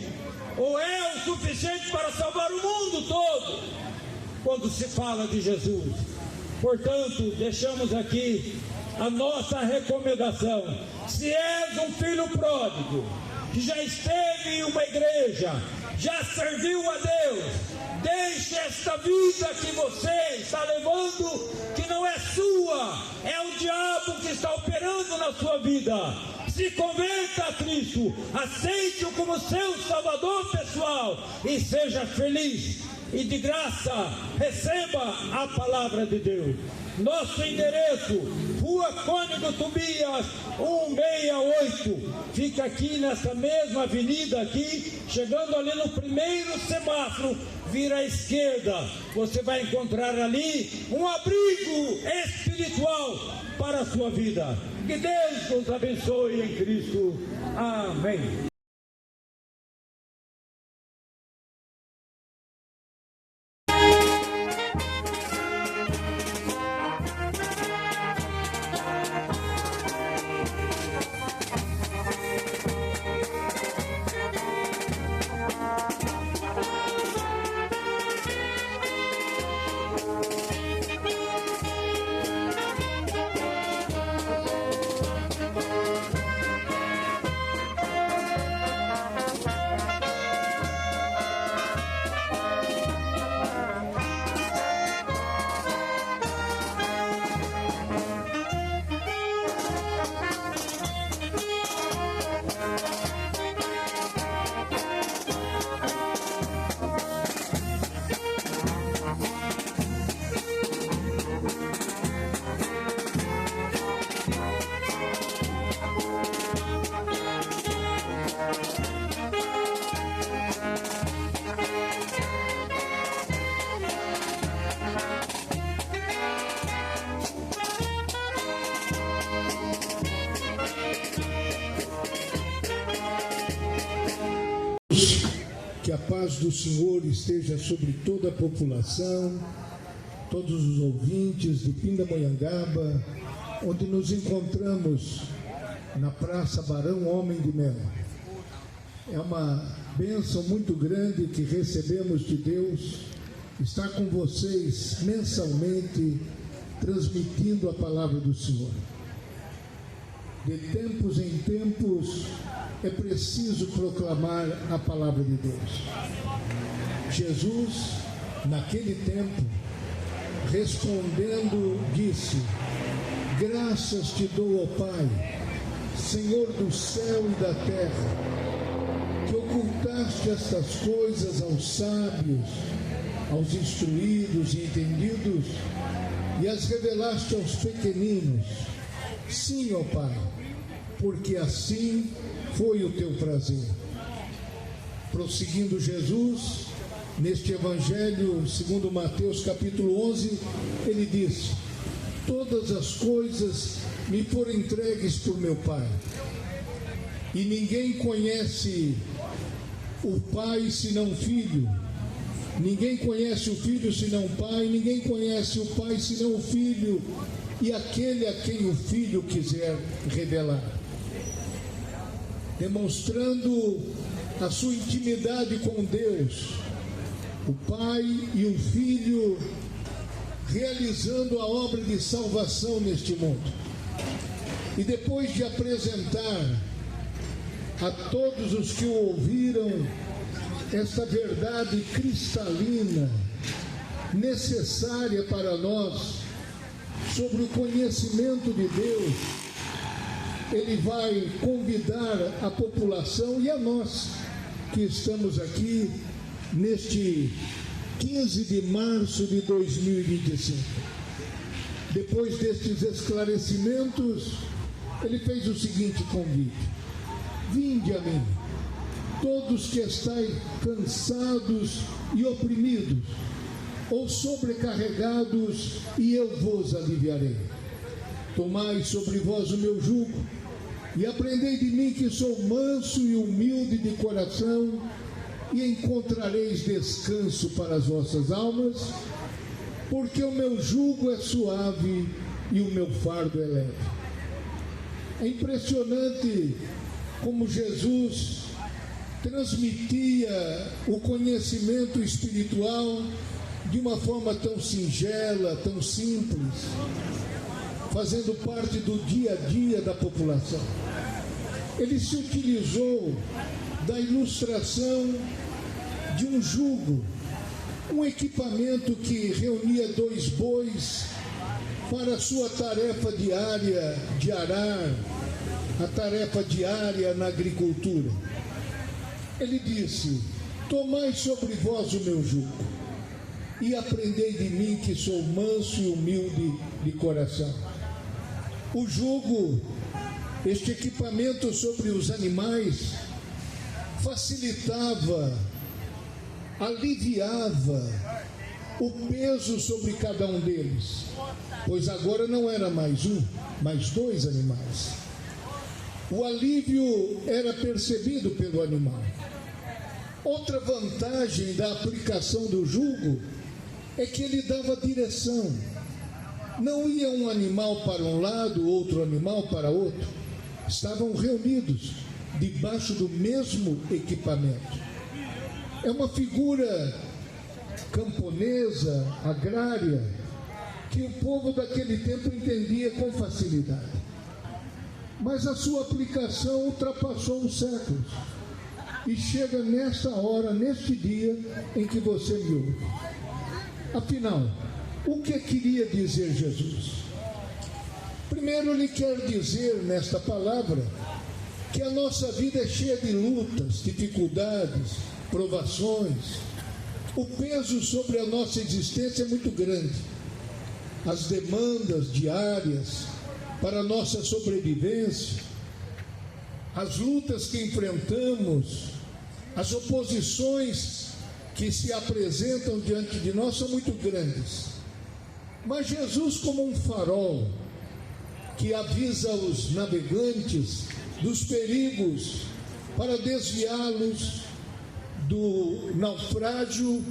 ou é o suficiente para salvar o mundo todo, quando se fala de Jesus. Portanto, deixamos aqui a nossa recomendação. Se és um filho pródigo, que já esteve em uma igreja, já serviu a Deus, deixe esta vida que você está levando, que não é sua, é o diabo que está operando na sua vida. Se converta a Cristo, aceite-o como seu Salvador pessoal e seja feliz. E de graça, receba a palavra de Deus. Nosso endereço, Rua Cônego Tobias, 168. Fica aqui nessa mesma avenida aqui, chegando ali no primeiro semáforo, vira à esquerda. Você vai encontrar ali um abrigo espiritual para a sua vida. Que Deus nos abençoe em Cristo. Amém. Que a paz do Senhor esteja sobre toda a população, todos os ouvintes de Pindamonhangaba, onde nos encontramos na Praça Barão Homem de Melo. É uma bênção muito grande que recebemos de Deus estar com vocês mensalmente, transmitindo a palavra do Senhor. De tempos em tempos, é preciso proclamar a palavra de Deus. Jesus, naquele tempo, respondendo, disse: graças te dou, ó Pai, Senhor do céu e da terra, que ocultaste estas coisas aos sábios, aos instruídos e entendidos, e as revelaste aos pequeninos. Sim, ó Pai, porque assim foi o teu prazer. Prosseguindo Jesus, neste Evangelho, segundo Mateus capítulo 11, ele diz: todas as coisas me foram entregues por meu Pai, e ninguém conhece o Pai senão o Filho, ninguém conhece o Filho senão o Pai, ninguém conhece o Pai senão o Filho, e aquele a quem o Filho quiser revelar. Demonstrando a sua intimidade com Deus, o Pai e o Filho realizando a obra de salvação neste mundo. E depois de apresentar a todos os que o ouviram esta verdade cristalina, necessária para nós, sobre o conhecimento de Deus, ele vai convidar a população e a nós que estamos aqui neste 15 de março de 2025. Depois destes esclarecimentos, ele fez o seguinte convite: vinde a mim, todos que estáis cansados e oprimidos, ou sobrecarregados, e eu vos aliviarei. Tomai sobre vós o meu jugo, e aprendei de mim, que sou manso e humilde de coração, e encontrareis descanso para as vossas almas, porque o meu jugo é suave e o meu fardo é leve. É impressionante como Jesus transmitia o conhecimento espiritual de uma forma tão singela, tão simples, fazendo parte do dia a dia da população. Ele se utilizou da ilustração de um jugo, um equipamento que reunia 2 bois para a sua tarefa diária de arar, a tarefa diária na agricultura. Ele disse: tomai sobre vós o meu jugo, e aprendei de mim, que sou manso e humilde de coração. O jugo, este equipamento sobre os animais, facilitava, aliviava o peso sobre cada um deles, pois agora não era mais um, mas 2 animais. O alívio era percebido pelo animal. Outra vantagem da aplicação do jugo é que ele dava direção. Não ia um animal para um lado, outro animal para outro. Estavam reunidos debaixo do mesmo equipamento. É uma figura camponesa, agrária, que o povo daquele tempo entendia com facilidade. Mas a sua aplicação ultrapassou os séculos e chega nesta hora, neste dia em que você me ouve. Afinal, o que queria dizer Jesus? Primeiro, ele quer dizer nesta palavra que a nossa vida é cheia de lutas, dificuldades, provações. O peso sobre a nossa existência é muito grande. As demandas diárias para a nossa sobrevivência, as lutas que enfrentamos, as oposições que se apresentam diante de nós são muito grandes. Mas Jesus, como um farol que avisa os navegantes dos perigos para desviá-los do naufrágio,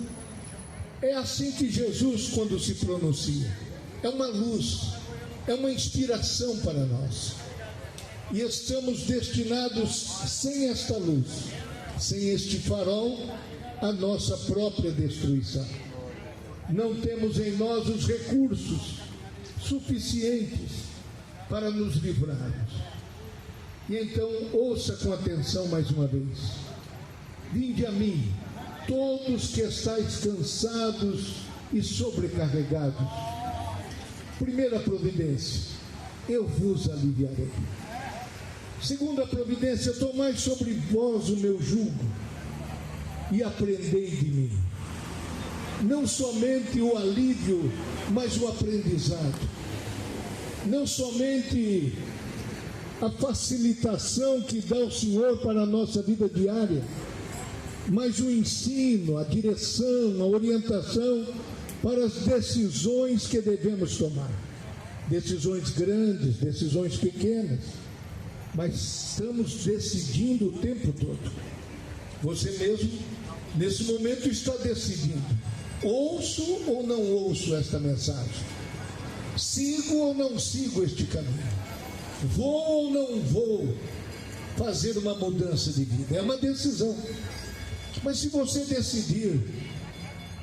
é assim que Jesus, quando se pronuncia, é uma luz, é uma inspiração para nós. E estamos destinados, sem esta luz, sem este farol, à nossa própria destruição. Não temos em nós os recursos suficientes para nos livrarmos. E então, ouça com atenção mais uma vez: vinde a mim, todos que estáis cansados e sobrecarregados. Primeira providência: eu vos aliviarei. Segunda providência: tomai sobre vós o meu jugo e aprendei de mim. Não somente o alívio, mas o aprendizado. Não somente a facilitação que dá o Senhor para a nossa vida diária, mas o ensino, a direção, a orientação para as decisões que devemos tomar. Decisões grandes, decisões pequenas, mas estamos decidindo o tempo todo. Você mesmo, nesse momento, está decidindo: ouço ou não ouço esta mensagem? Sigo ou não sigo este caminho? Vou ou não vou fazer uma mudança de vida? É uma decisão. Mas se você decidir,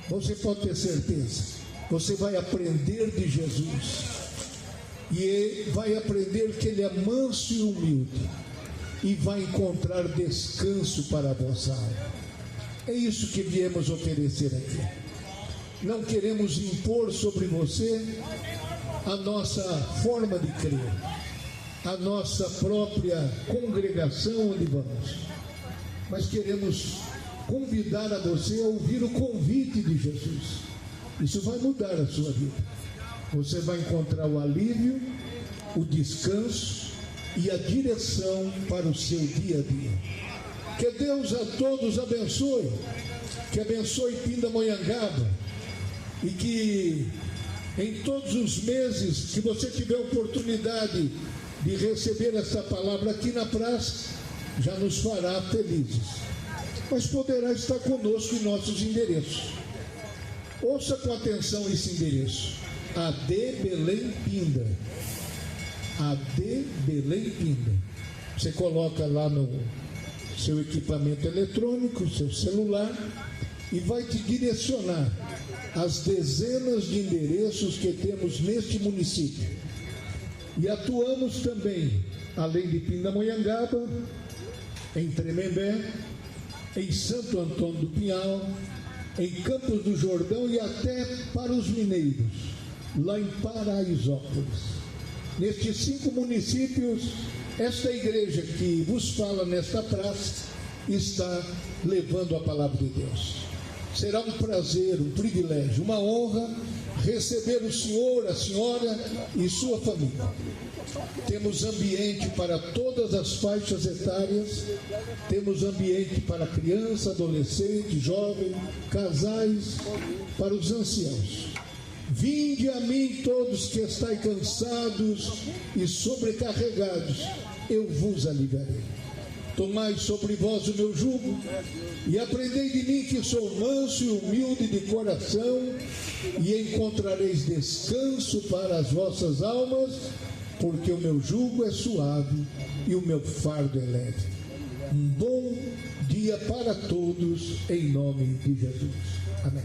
você pode ter certeza, você vai aprender de Jesus. E vai aprender que Ele é manso e humilde, e vai encontrar descanso para a vossa alma. É isso que viemos oferecer aqui. Não queremos impor sobre você a nossa forma de crer, a nossa própria congregação onde vamos, mas queremos convidar a você a ouvir o convite de Jesus. Isso vai mudar a sua vida. Você vai encontrar o alívio, o descanso e a direção para o seu dia a dia. Que Deus a todos abençoe, que abençoe Pindamonhangaba, e que em todos os meses que você tiver oportunidade de receber essa palavra aqui na praça, já nos fará felizes. Mas poderá estar conosco em nossos endereços. Ouça com atenção esse endereço: AD Belém Pinda. AD Belém Pinda. Você coloca lá no seu equipamento eletrônico, seu celular, e vai te direcionar às dezenas de endereços que temos neste município. E atuamos também, além de Pindamonhangaba, em Tremembé, em Santo Antônio do Pinhal, em Campos do Jordão e até para os mineiros, lá em Paraisópolis. Nestes 5 municípios, esta igreja que vos fala nesta praça está levando a palavra de Deus. Será um prazer, um privilégio, uma honra receber o senhor, a senhora e sua família. Temos ambiente para todas as faixas etárias, temos ambiente para criança, adolescente, jovem, casais, para os anciãos. Vinde a mim todos que estáis cansados e sobrecarregados, eu vos aliviarei. Tomai sobre vós o meu jugo e aprendei de mim, que sou manso e humilde de coração, e encontrareis descanso para as vossas almas, porque o meu jugo é suave e o meu fardo é leve. Um bom dia para todos, em nome de Jesus. Amém.